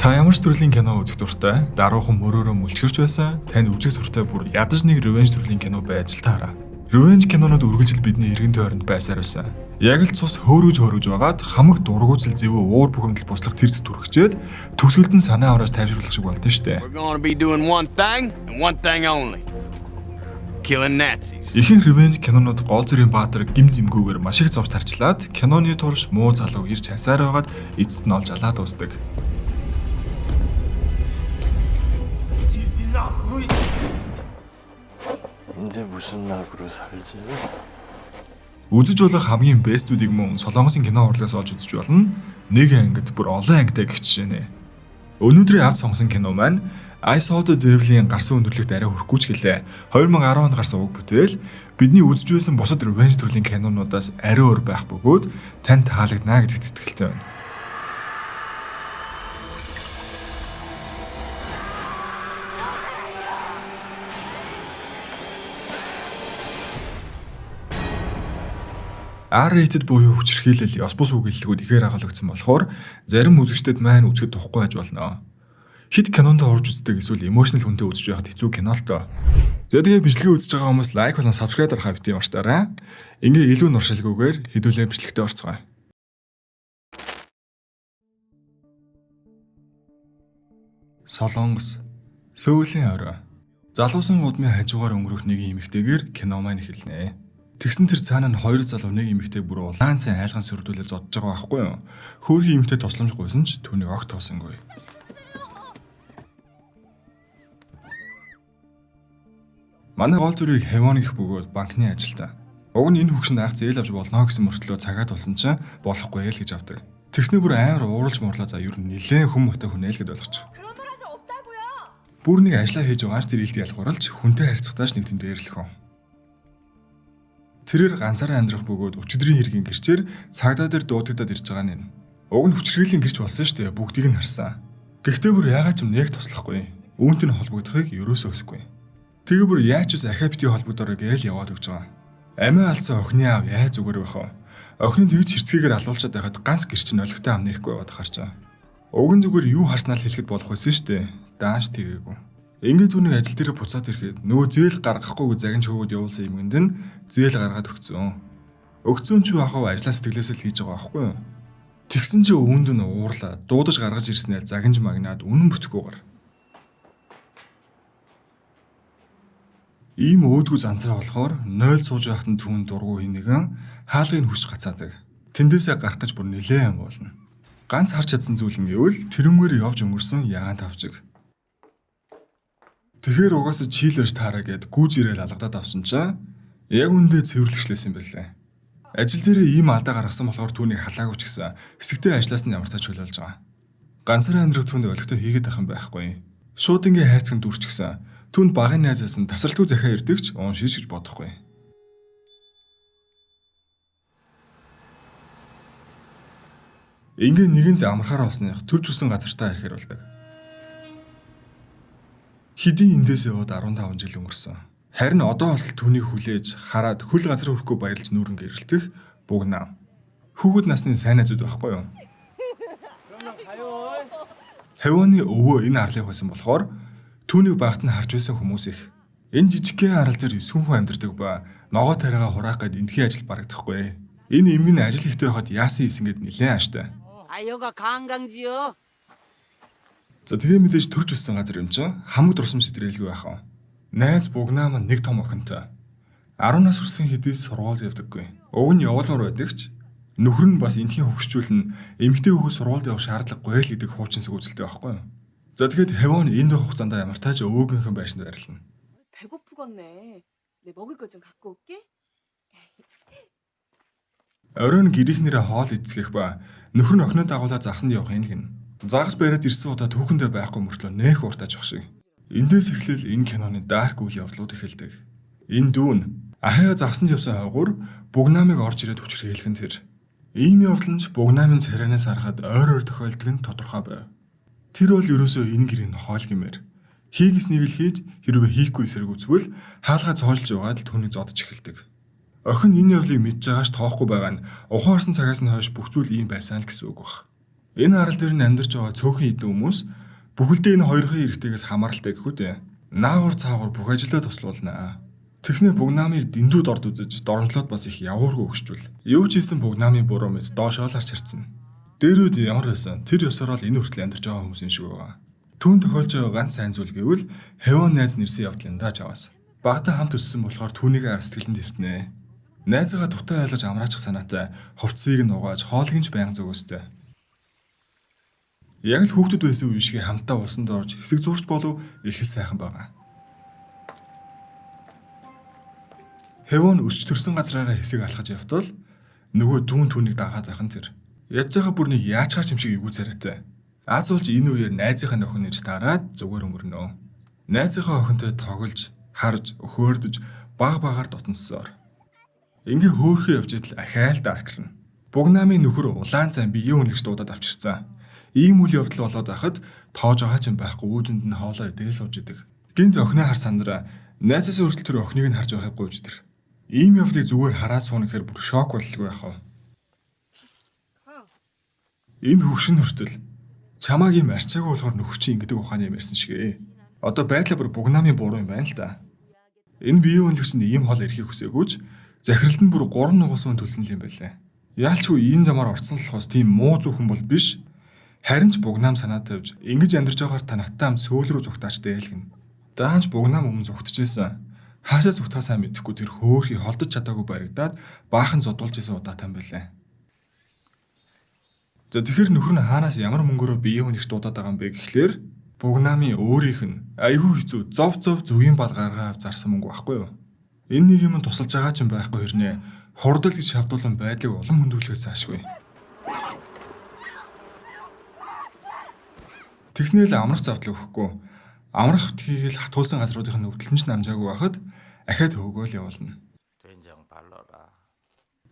Та ямар ч төрлийн кино үзэх дуртай, даруухан мөрөөрөө мүлчгэрч байсан, танд үзэх дуртай бүр ядаж нэг revenge төрлийн кино байж л таараа. Revenge кинонууд үргэлжил бидний эргэн тойронд байсаар байсан. Яг л цус хөөрөж байгаад хамаг дургуутсал зэвөө уур бухимдал буслах тэр зэт түрхчээд төгсгөлд нь санаа аваад тайвшруулах шиг болдсон штэ. We're going to be doing one thing and one thing only. Killing Nazis. Ихэнх revenge кинонууд гол зүрийн баатар гим зэмгүүгээр маш их зовж тарчлаад киноны турш муу залуу ирж хасаар байгаад эцэст нь олж алаад дуусдаг. 이제 무슨 낙으로 살지? Үзэж болох хамгийн бэстүүдийг мөн Солонгосын кино урлаас олж үзэж болно. Нэг ангид бүр олон ангитай гэх жишээ нэ. Өнөөдрийн авд сонгосон кино маань I Saw the Devil-ийн гарсан өндөрлөгт арай хүрэхгүй ч гэлээ. 2010 онд гарсан уг бүтээл бидний үзэж байсан бусад revenge төрлийн кинонуудаас арай өөр байх бөгөөд танд таалагдана гэдэгт итгэлтэй байна. R-rated буюу хүчирхийлэл, ёс бус үгэллэгүүд ихээр агуулгдсан болохоор зарим үзэгчдэд маань үзэхэд тухгүй байж болно. Хит кинонд орж үздэг эсвэл emotional хүнтэй үзэж байхад хэцүү кино л тоо. За тэгээ бичлэгээ үзэж байгаа хүмүүс лайк болон subscribe дарахаа битгий марцаарай. Ингээ илүү нуршилгүйгээр хэдүүлээ бичлэгтээ орцгоё. Солонгос Сөүлийн орой. Залуусан удмын хажуугаар өнгөрөх нэг эмэгтэйгээр кино маань эхэлнэ. Тэгсэн тэр цаана нь хоёр залуу нэг эмэгтэй бүр улаан цай айлган сүрдүүлээ зодж байгаа байхгүй юу? Хөөрхөн эмэгтэй тусламжгүйсэн ч түүнийг огт тоосонгүй. Манай гол зүрийг Хэвон гэх бөгөөд банкны ажилтаа. Уг нь энэ хөвгшөнд анх зээл авч болно гэсэн мөртлөө цагаад болсон чинь болохгүй л гэж авдаг. Тэгснэ бүр амар ууралж муурлаа за ер нь нилээн хүм хөтэй хүнээл гэд болгочих. Бүр нэг ажиллаа хийж байгаач тэр илт ялгуурлж хүнтэй харьцахтааш нэг тэнд дээрлэх юм. Тэрээр ганцаараа амьдрах бөгөөд өчигдрийн хэргийн гэрчээр цагдаа дээр дуудагдаад ирж байгаа нь. Уг нь хүчрхийллийн гэрч болсон шүү дээ. Бүгдийг нь харсан. Гэхдээ бүр яагаад ч нэг туслахгүй. Үүнтэй нь холбогдохыг ерөөсөө өсөхгүй. Тэгээ бүр яаж ч ахаа бити холбогдороо гээл яваад өгч байгаа. Амиа алдсан охины аав яаж зүгээр байх вэ? Охин нь тэгж хэрцгийгээр алуулчаад байхад ганц гэрч нь олигтой ам нэхгүй байгаад харчаа. Уг нь зүгээр юу харснаа л хэлэхэд болох байсан шүү дээ. Дааш тэгээгүй. Ингээд түүний ажил дээр буцаад ирэхэд нөгөө зээл гаргахгүйг загинж хөвөд явуулсан юмгэнд нь зээл гаргаад өгцөн. Өгцөн ч яахав ажлаа сэтгэлээсээ л хийж байгаа байхгүй юу? Тэгсэн чи өвөнд нь уурлаа. Дуудаж гаргаж ирснээр загинж магнаад үнэн бүтэхгүйгээр. Ийм өөдгүү занцаа болохоор 0 сууж байхад нь түүн дургу хийнэгэн хаалгыг хүсч гацаадаг. Тэндээсээ гарах гэж бүр нилээн болно. Ганц харж чадсан зүйл нь гэвэл тэрнгээр явж өнгөрсөн ягаан тавчиг. Тэгэхээр угаасаа чийлэрч таараа гэд гүйж ирээл алгадаад авсан чинь яг үндэ цэвэрлэгчлээсэн байлаа. Ажил дээрээ ийм алдаа гаргасан болохоор түүнийг халаагүй ч гэсэн хэсэгтэй ажлаас нь ямар тач хөлөөлж байгаа. Ганцаараа амьдрах түүнд олигтой хийгээд байх юм байхгүй. Шууд ингээ хайрцаг дүрч гисэн. Түүнд багын найзаас нь тасралтгүй захиа ирдэгч уншиж гэж бодохгүй. Ингээ нэгэнд амархаар олсных төрж үсэн газартаа ирэхээр болдог. Хэдийн эндээс яваад 15 жил өнгөрсөн. Харин одоо бол түүнийг хүлээж хараад хөл газар хүрэхгүй баярлж нүүрэн гэрэлтэх Бугнам. Хүүхэд насны сайн найзууд байхгүй юу? Хэвоны өвөө энэ арлыг байсан болохоор түүнийг багт нь харж байсан хүмүүс их. Энэ жижигхэн арал дээр 9 хүн амьдардаг ба ногоо тариагаа хураах гээд эндхийн ажил барагдахгүй. Энэ эмгэн ажил ихтэй байхад яасан хийсэн гэд нилээн ааштай. 아여가 관광지요. За тэгээ мэдээж төрж өссөн газар юм чинь хамаг дурсам сэтрээлгүй байх юм. Найз Бугнам нэг том охинтой. 10 нас хүрсэн хэдий сургууль явдаггүй. Өг нь явуулмаар байдагч нөхөр нь бас энтхийн хөвгчүүлэн эмэгтэй хөвгөө сургуульд явах шаардлагагүй л гэдэг хуучинсаг үзэлтэй байхгүй юу? За тэгэхэд Хэвон энэ хугацаанд ямар тааж өвөөгийнхэн байшинд байрлана. 배고프겠네. 내 먹을 거 좀 갖고 올게. Оройн гэрийнхнэрээ хоол эцгэх ба нөхөр нь охиноо дагуулаад загсанд явах юм гин. Загас бариад ирсэн удаа түүхэндээ байхгүй мөртлөө нэх уртаач баг шиг. Эндээс эхлэл энэ киноны дарк үйл явдлууд эхэлдэг. Энэ дүүн ахыгаа загсанд явсан хойгуур Бугнамыг орж ирээд хүчрхийлхэн тэр. Ийм явдал нь Бугнамын царайнаас харахад ойр тохиолдог нь тодорхой байв. Тэр бол ерөөсөө энэ гэрийн нохоол гэмээр. Хийгснийг л хийж хэрвээ хийхгүй эсрэг үзвэл хаалгаа цоолж яваад л түүнийг зодож эхэлдэг. Охин энэ явдлыг мэдж байгааш тоохгүй байгаа нь ухаан орсон цагаас нь хойш бүх зүйл ийм байсан л гэсэн үг баг. Энэ арал дээр нь амьдарч байгаа цөөхөн хэдэн хүмүүс Бүхэлдээ энэ хоёрын эрэгтэйгээс хамааралтай гэхүү дээ. Наагур цаагур бүх ажилдаа туслуулнаа. Тэгснэ Богнамыг дэндүүд орд үзэж доромжлоод бас их явуургүй өгчүүл. Юу ч хийсэн Богнамын буруу мэд доошоо л харж харцсан. Дээрүүд ямар байсан тэр ёсороо л энэ хүртэл амьдарч байгаа хүмүүс юм шиг байгаа. Түүн тохиолж байгаа ганц сайн зүйл гэвэл Хевон найз нэрсэн явдлын дааж аваас. Багтаа хамт өссөн болохоор түүнийг ар сэтгэлэн дэвтнэ. Найзгаа дутаа айлгаж амраачих санаатай хувцсыг нь угааж хоолыг нь байнга зөгөөстэй. Яг л хүүхдүүд байсан үе шиг хамтдаа усанд орж хэсэг зурч болов их сайхан байгаа. Хевон өсч төрсөн газраараа хэсэг алхаж явтал нөгөө дүүн түүнийг дагаад байхан тэр. Яаж байгаа бүр нэг яаж чим шиг эвгүй царайтай. Аз уулж энэ үеэр найзынхаа нөхөн нэрж таарад зүгээр өнгөрнө. Найзынхаа охинтой тоглож, харж, хөөрдөж баг багаар дотносоор. Ингээ хөөхөө явж идэл ахаал даркрна. Богнамын нөхөр улаан цай биеийн үнэгч дуудаад авчирсан. Ийм үйл явдал болоод байхад тоож байгаа ч юм байхгүй үүдэнд нь хоолой идэл сууж идэг. Гинт охиноо хар сандраа найзаас өртөл тэр охиныг нь харж байхыг гуйж тэр. Ийм явдлыг зүгээр хараад суuna гэхээр бүр шок боллоо яах вэ? Энэ хөвшин хүртэл чамааг юм арчаагүй болохоор нөхөр чинь ингэдэг ухааны юм ярьсан шигэ. Одоо байдлаа бүр Богнамын буруу юм байна л да. Энэ биеийн үнэлэгч нь ийм хоол ирэхийг хүсээгүйч захиралд нь бүр 3 нугаас өн төлсөн юм байлаа. Яалчгүй энэ замаар орцсон болохоос тийм муу зөвхөн бол биш. Харин ч Богнам санаа тавьж ингэж амьдарч байгаагаар та надтай хамт сөүл рүү зүгтаач дээлгэн. Даанч Богнам өмнө зүгтжсэн. Хаашаа зүгтгаа сайн мэдэхгүй тэр хөөхий холдож чадаагүй баригдаад баахан зодуулж исэн удаатай юм байлаа. За тэгэхээр нөхөр нь хаанаас ямар мөнгөөрөө биеийн үнэгч дуудаад байгаа юм бэ гэхлээр Богнамын өөрийнх нь айгүй хэцүү зов зүгийн бал гаргаа зарсан мөнгө байхгүй юу? Энэ нэг юм тусалж байгаа ч юм байхгүй хэрнээ хурдл гэж шавдуулан байдлыг улам хөндрүүлэхээс заашгүй. Тэгснээл амрах завдлаа өгөхгүй. Амрах тхийг л хатгуулсан газруудын өвдөлтөн ч намжаагүй байхад ахаад хөөгөөл явуулна.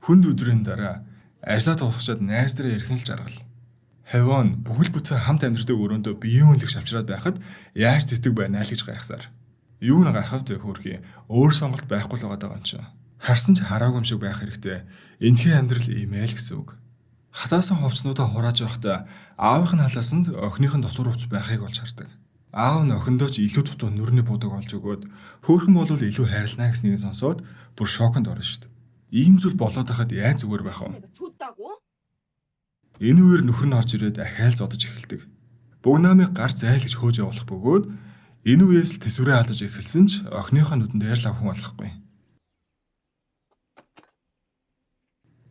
Хүнд өдрийн дараа ажлаа тусгачаад найз дээр ярих нь л жаргал. Хевон бүхэл бүтэн хамт амьдрдаг өрөөндөө биеийн үнэлэгч авчираад байхад яаж цэцдэг байна л гэж гайхсаар. Юу нэг гайхав дээ хөөрхий. Өөр сонголт байхгүй л байгаа юм чи. Харсан ч хараагүй юм шиг байх хэрэгтэй. Энэхий амьдрал ийм ээ л гэсэн үг. Хатаасан хувцснуудаа хурааж байхдаа аавынх нь халаасанд охиных нь дотор хувц байхыг олж хардаг. Аав нь охиндоо ч илүү дутуу нүрний будаг олж өгөөд хөөхөн бол илүү хайрлана гэснийг сонсоод бүр шоконд орно шүү дээ. Ийм зүйл болоод байхад яаж зүгээр байх вэ? Энэ үеэр нөхөр нь орж ирээд ахаал зодож эхэлдэг. Богнамыг гар зайлгаж хөөж явуулах бөгөөд энэ үеэс л тэсвэрээ алдаж эхэлсэн ч охиныхоо нүдэн дээр л авхан болохгүй.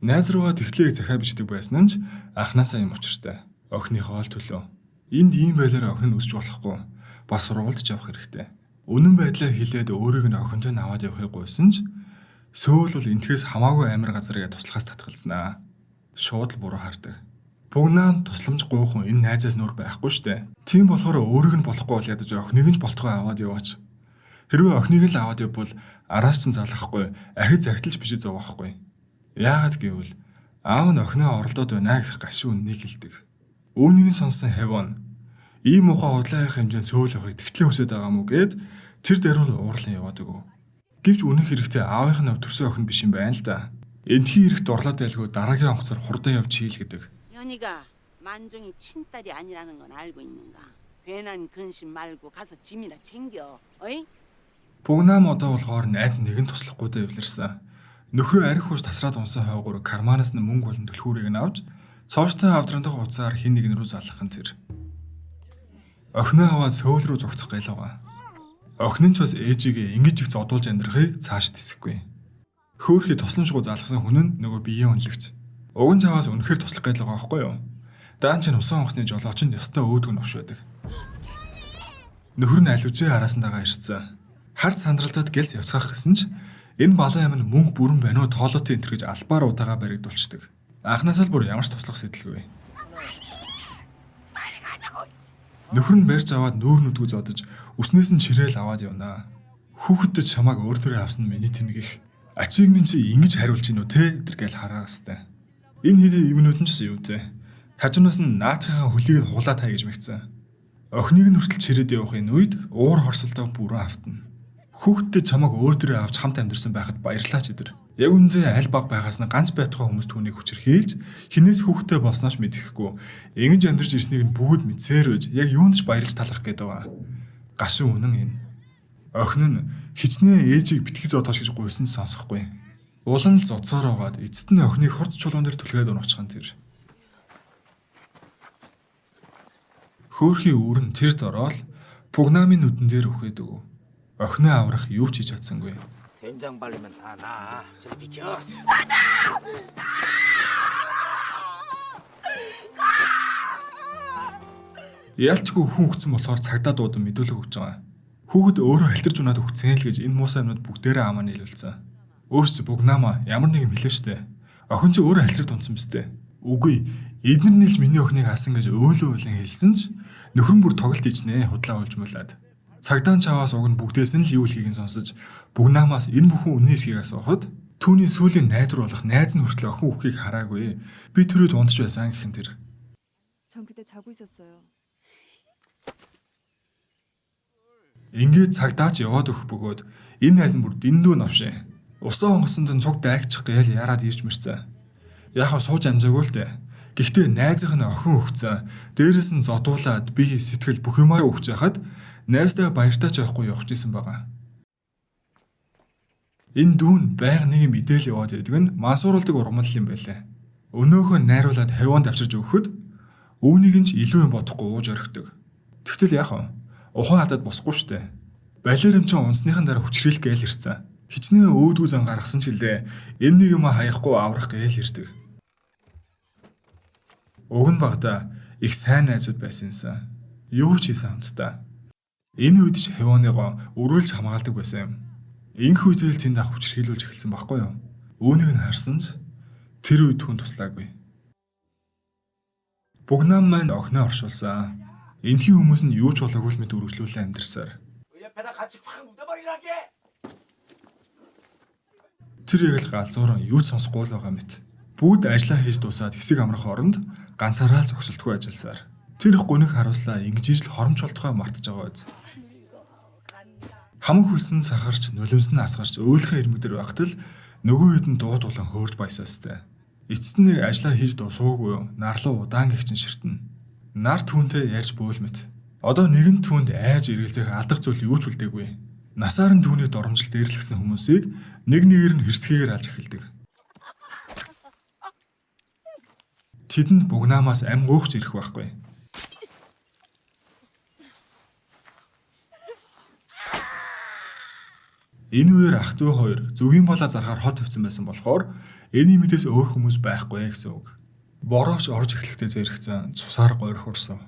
Найз руугаа тэгтлээ захаа бичдэг байсан нь ч анханасаа юм учиртай. Охиныхоо л төлөө. Энд ийм байлаараа охин нь өсч болохгүй. Бас сургуульд явах хэрэгтэй. Үнэн байдлаа хэлээд өөрийг нь охинтой наваад явахыг гуйсан ч сөүл бол энэхээс хамаагүй амар газарыг туслахаас татгалзнаа. Шууд л буруу хардаг. Богнам тусламж гуйхан энэ найзаас нөр байхгүй штэ. Тийм болохоор өөрийг нь болохгүй бол ядаж охиныг нь болтгой аваад яваач. Хэрвээ охиныг л аваад явбал араас ч залахгүй, ахид загталж бижиж зовохгүй. Яагаад гэвэл аав нь охиноо оролдоод байна гэх гашуун нэг хэлдэг. Үүнийг сонссон Хевон ийм ухаан худлаа ярих хэмжээнд сөүл явахыг тэгтлээ хүсэж байгаа мó гэд тэр даруул уурлан яваад өгөө. Гэвч үнэн хэрэгтээ аавынх нь өвтөрсөн охин биш юм байна л да. Энтхий эрэхт орлоод байлгүй дараагийн онгоцоор хурдан явж хийл гэдэг. 연희가 만종이 친딸이 아니라는 건 알고 있는가? 괜한 근심 말고 가서 짐이나 챙겨. 어이? Богнам одоо болохоор найз нэгэн туслахгүй дэ эвлэрсэн. Нөхрөө арх хурж тасраад унсан хойгоор карманаас нь мөнгө болон түлхүүрийг нь авч цоочтой авдрандах уцаар хин нэгэн рүү залгах нь тэр. Охиноо аваад сөүл рүү зүгтэх гайлгаа. Охин нь ч бас ээжигээ ингэж их зодуулж амьдрахыг цааш тэсэхгүй. Хөөхий тусламжгүй залгасан хүн нь нөгөө биеийн үнэлэгч. Уг нь чаваас үнэхээр туслах гайлгаа байхгүй юу? Даан чинь усан онгоцны жолооч нь ёстой өөдгөн овш байдаг. Нөхөр нь аль үжээ араасандагаа ирсэн. Хард сандралтад гэлс явцгаах гэсэн ч энэ балан амин мөнгө бүрэн байна уу тоолоотой энэ гэж албаар удаага баригдуулцдаг. Анхнаасаа л бүр ямар ч туслах сэдэлгүй. Нөхөр нь барьж аваад нүүр нүдгүй зодож үснээс нь чирээл аваад явнаа. Хүүхэдд чамааг өөр төрөө авсан миний тэмгэх. Ачиг минь чи ингэж хариулж гинүү те тэр гээл хараагастай. Энэ хэдийн юмнууд нь ч юу те. Хажуунаас нь наатахаа хөлийг нь хуглаа таа гэж мэгцэн. Охиныг нь хүртэл чирээд явахын үед уур хорсолдоо бүрэн автна. Хүүхдтэй чамайг өөр дөрөө авч хамт амьдэрсэн байхад баярлаач эдэр. Яг үнэндээ аль баг байгаас нь ганц байтугай хүмүүс түүнийг хүчрхийлж хинээс хүүхдтэй болсноож мэдэхгүй ингэж амьдарч ирснийг нь бүгд мэдсээр үж яг юунд ч баярлж талархах гээд байгаа. Гашин үнэн энэ. Охин нь хичнээн ээжийг битгий зодооч гэж гуйсан сонсохгүй. Улам л зодсоор байгаад эцэст нь охиныг хурц чулуун дээр түлхээд унаачихсан тэр. Хөөрхийн үүрэн тэрд ороод Пугнамын нүдэн дээр үхээд өг. Охиноо аврах юу ч хийж чадсангүй. 된장 발리면 다 나. 저리 비켜. Яалчгүй хүн өгсөн болохоор цагдаа дуудан мэдүүлэг өгч байгаа. Хүүхэд өөрөө халтарж унаад өгцөн л гэж энэ муу сайнууд бүгдээрээ амаа нийлүүлсэн. Өөрс Пугнама ямар нэг юм хэлээ штэ. Охин ч өөрөө халтард унсан мэт. Үгүй, эднэр нийлж миний охиныг хаасан гэж өөлөө өөлөн хэлсэн ч нөхөр бүр тоглолт ичнэ худлаа уйлжмуулаад. Цагдаа чаваас уг нь бүгдээс нь л юу хийхийг нь сонсож Пугнамаас энэ бүхэн үнэн эсгийг асуухад түүний сүүлийн найдвар болох найз нь хүртэл охин үхгийг хараагүй. Би түрүүд унтж байсан гэхэн тэр. 전 그때 자고 있었어요. Ингээд цагдаач яваад өгөх бөгөөд энэ найз нь бүр дэндүү навшээ. Усаа онгоцонд нь цуг дайгчих гээл яраад ирж мэрцээ. Яхав сууж амжаагүй л дээ. Гэхдээ найзынх нь охин өгцөн. Дээрээс нь зодуулаад би сэтгэл бүх юмараа өгч яхад найздаа баяртай ч явахгүй явж исэн байгаа. Энэ дүүн байг нэг юм идэл яваад идэг нь мансууруулдаг ургамал юм байлаа. Өнөөхөө найруулад хавьяанд авчирж өгөхөд үүнийг нь ч илүү юм бодохгүй ууж орхидог. Тэгтэл яах вэ? Ухаан хадад босхгүй штэ. Балер юм чин унсныхан дараа хүчрэл гээл ирцэн. Хичнээн өөдгүү зан гаргасан ч гэлээ энэ нэг юм хаяхгүй аврах гээл ирдэг. Уг нь багада их сайн найзууд байсан юмсан. Юу ч хийсэн хамтдаа. Энэ үед ч хавааныгоо өрөөлж хамгаалдаг байсан юм. Инх үедэл тэнд ах хүчрхийлүүлж эхэлсэн байхгүй юу? Үүнийг нь харсан ч тэр үед хүн туслаагүй. Пугнам маань охиноо оршуулсан. Энтхийн хүмүүс нь юу ч болоогүй л мэд үргэлжлүүлэн амьдэрсээр. 옆에다 같이 확 묻어버리라게. Тэр яг л галзууран юу ч сонсохгүй л байгаа мэт. Бүгд ажиллаа хийж дуусаад хэсэг амрах оронд ганцаараа л зогсолтгүй ажилласаар. Тэр гуниг харуулслаа ингэж ижил хоромч болтгоо мартаж байгаа биз. Хамаг хүссэн сахарч нулимс нь асгарч өөлхөн ирмэг дээр байхад л нөгөө хэд нь дуудуулан хөөрж баясаастай. Эцэст нь ажиллаа хийж дуусаагүй юу? Нарлуу удаан гихчин ширтэн. Нар түүнтэй ярьж бөөлмөт. Одоо нэгэн түүнд айж эргэлзэх алдах зүйл юу ч үлдээгүй. Насаар нь түүний доромжил дээрлэгсэн хүмүүсийг нэг нэгээр нь хэрцгийгээр алж эхэлдэг. Тэдэнд Пугнамаас ам гоохч ирэх байхгүй. Энэ үеэр ах トゥ хоёр зөвгийн болоо зарахаар хот тавьсан байсан болохоор энэ мэдээс өөр хүмүүс байхгүй гэсэн үг. Борооч орж эхлэхдээ зэрэгцэн цусаар гойрох урсан.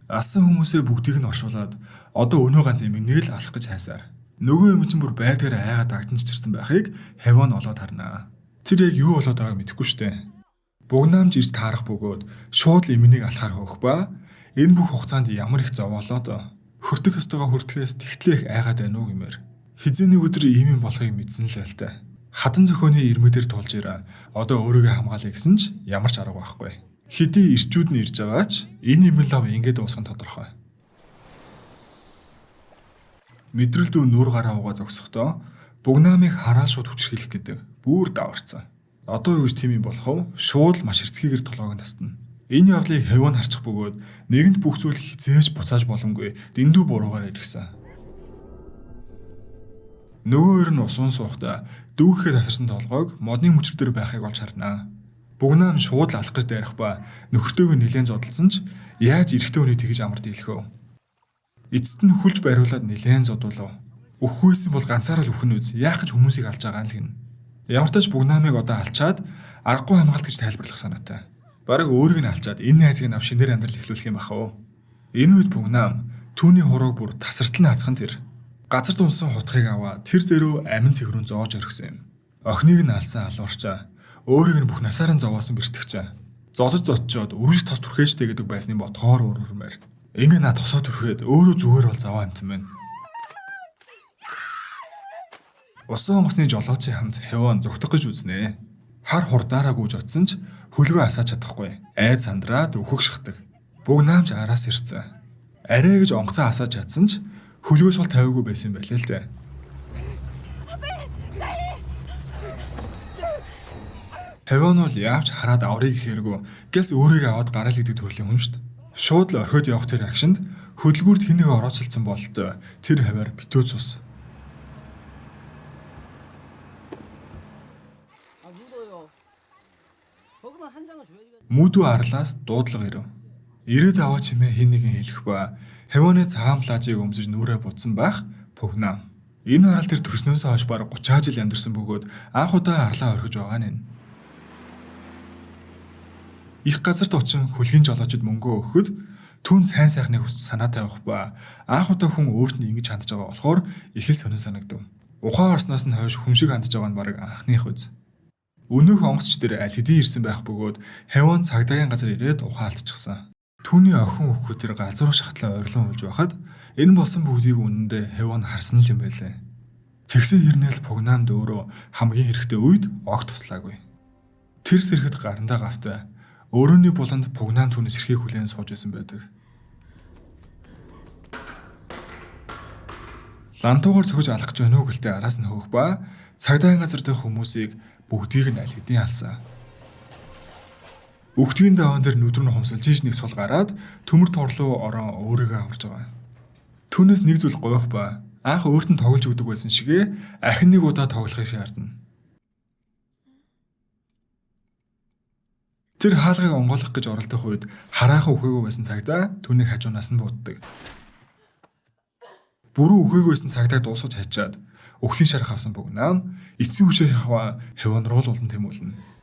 Алсан хүмүүсээ бүгдийг нь оршуулад одоо өнөө ганц юм нэг л алах гэж хайсаар. Нөгөө юм чинь бүр байдгаар айгаад дагтанч чирсэн байхыг хавиан олоод харнаа. Тэр яг юу болоод байгааг мэдэхгүй штэ. Бугнаамж ирж таарах бөгөөд шууд имнийг алахаар хөөх ба энэ бүх хугацаанд ямар их зовоолоод хөртөх ёстойгоо хүртгэхээс тэгтлэх айгаад байна уу гэмээр. Хизээний өдөр ийм юм болохыг мэдсэн л байл та. Хатан зөхөөний ирмэдэр тулж ирээ. Одоо өөрийгөө хамгаалъя гэсэн ч ямар ч арга байхгүй. Хэдий ирчүүд нь ирж байгаа ч энэ юм лав ингээд дуусах нь тодорхой. Мэдрэлдүү нүур гараа угаа зогсохдоо Бугнамыг хараа шууд хүчрхийлэх гэдэг бүр даварцсан. Одоо юу гэж тийм юм болох вэ? Шууд л маш хэрцгийгээр толгойг нь тасна. Энэ явдлыг хавиан харчих бөгөөд нэгэнд бүх зүйл хизээж буцааж боломгүй дэндүү буруугаар иргсэн. Нөгөө хоёр нь усан суухта дүүхэхэд тасарсан толгойг модны мөчр дээр байхыг олж харнаа. Бугнам шууд л алах гэж дайрах ба нөхөртөөгөө нилээн зодолсон ч яаж эрэгтэй хүний тэгж амар дийлхөө. Эцэст нь хүлж бариулаад нилээн зодуулав. Үхвэсэн бол ганцаараа л үхэн үз. Яах гэж хүмүүсийг алж байгаа юм л гин. Ямар ч тач Бугнамыг одоо алчаад аргагүй хамгаалт гэж тайлбарлах санаатай. Бараг өөрийг нь алчаад энэ найзыг нь ав шинээр амьдрал эхлүүлэх юм бахав. Энэ үед Бугнам түүний хурууг бүр тасралтан хаацхан тэр. Газар дунсан хутгийг аваа тэр зөрөө амин цэгрүүн зоож орхисон юм. Охиныг нь алсан алуурчаа. Өөрийг нь бүх насаараа зовоосон бэртгчээ. Зодож зодчоод үргэлж тос түрхээжтэй гэдэг байсныг бодхоор өөрөөрмээр. Ингээ наа тосоо түрхээд өөрөө зүгээр бол заваа амтсан байна. Усан онгоцны жолоочийн хамт хавиан зүгтэх гэж үзнэ. Хар хурдаараа гүйж утсан ч хөлгөө асааж чадахгүй. Айд сандраад өөхөг шахдаг. Бугнаамж араас ирцэн. Арай гэж онгоцоо асааж чадсан ч хөлгөөс бол тавиагүй байсан байлээ л дээ. Хавиан бол яавч хараад аврыг гэхэргүй гэс өөрийгөө аваад гараал гэдэг төрлийн хүн шүү дээ. Шууд л орхиод явах тэр акшнд хөдөлгүүрт хин нэг орооцолцсон бололтой тэр хавиар битүүц ус. Мүдүү арлаас дуудлага ирэв. Ирээд аваа чимээ хин нэгэн хэлэх ба хавианы цагаан плажийг өмсөж нүрээ будсан байх Погнам. Энэ харал тэр төрснөөс хойш бараг 30 жил амьдарсан бөгөөд анх удаа арлаа орхиж байгаа нь. Их газарт очин хөлгийн жолоочд мөнгөө өгөхөд түн сайн сайхныг хүсч санаа тавих ба анх удаа хүн өөрт нь ингэж хандж байгаа болохоор их л сонир санагдав. Ухаан орсноос нь хойш хүн шиг хандж байгаа нь бараг анхных үз. Өнөөх онгоцч тэр аль хэдийн ирсэн байх бөгөөд хавиан цагдаагийн газар ирээд ухаан алдчихсан. Түүний охин өхөө тэр галзуур шахтлаа ойрлон улж байхад энэ болсон бүгдийг үнэндээ хавиан харсан л юм байлээ. Тэгсэн хэрнээл Погнамд өөрөө хамгийн хэрэгтэй үед огт туслаагүй. Тэр сэрхэд гарандаа гавтай өөрөөний буланд Погнам түүнээс сэрхийг хүлээн сууж байсан байдаг. Лантуугаар цогж алах гэж байна уу гэлтэй араас нь хөөх ба цагдаагийн газар дэх хүмүүсийг бүгдийг нь аль хэдийн алсан. Үхтгийн даваан дээр нүдэр нь хумсалж ийж нэг сул гараад төмөр торлуу орон өөрийгөө аварж байгаа. Түүнээс нэг зүйл гоёх ба анх өөрт нь тоглож өгдөг байсан шигээ ахин нэг удаа тоглохыг шаардна. Тэр хаалгыг онгойлгох гэж оролдох үед хараахан үхээгүй байсан цагдаа түүнийг хажуунаас нь бууддаг. Бүрэн үхээгүй байсан цагдаа дуусгаж хачаад өхлийн шарах авсан Погнам эцсийн хүчээр шахава хавиан руу улан тэмүүлнэ.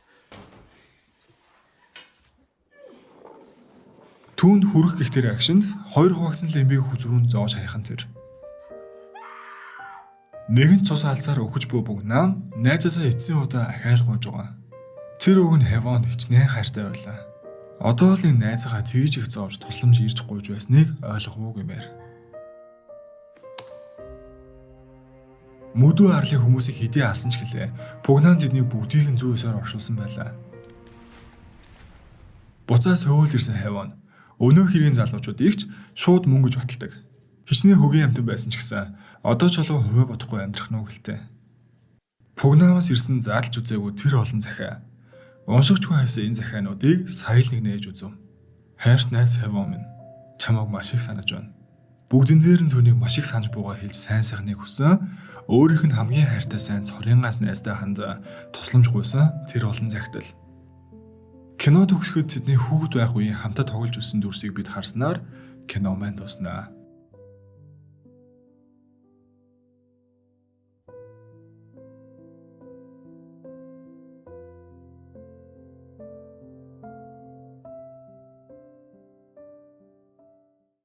Түүнд хүрэх гэх тэр акшнд хоёр хуваагдсан лимбийг хүзрүүн зоож хаяхан тэр. Нэгэн цус алзаар өгөж буй Погнам найзаасаа эцсийн удаа ахайлгууж байгаа. Тэр өг нь хавианд хичнээн хайртай байлаа. Одоо л энэ найзгаа тэгж их зоож тусламж ирж гуйж байсныг ойлгоогүй юмэр. Мүдүү арлын хүмүүсийг хэдий алсан ч гэлээ Погнам тэдний бүгдийг нь зүү өсөөр оршуулсан байлаа. Буцаас хөөлд ирсэн хавиан өнөө хэргийн залуучуудыг ч шууд мөнгөж баталдаг. Хичнээн хөгийн амтан байсан ч гэсэн одоо ч олоо хувиа бодохгүй амьдрах нь үгэлтэй. Погнамаас ирсэн заалж үзээгүй тэр олон захиа. Уншигчгүй хайсан энэ захиануудыг сая л нэг нээж үзв. Хайрт найз хавиан минь чамайг маш их санаж байна. Бүгдэн дээр нь түүнийг маш их санаж буугаа хэлж сайн сайхныг хүссэн. Өөрийнх нь хамгийн хайртай сайн цорынгаас найзтай хандаа тусламж гуйсан тэр олон захидал. Кино төгсгөд тэдний хүүхэд байх үеийн хамтаа тоглож өссөн дүрсийг бид харснаар кино маань дуснаа.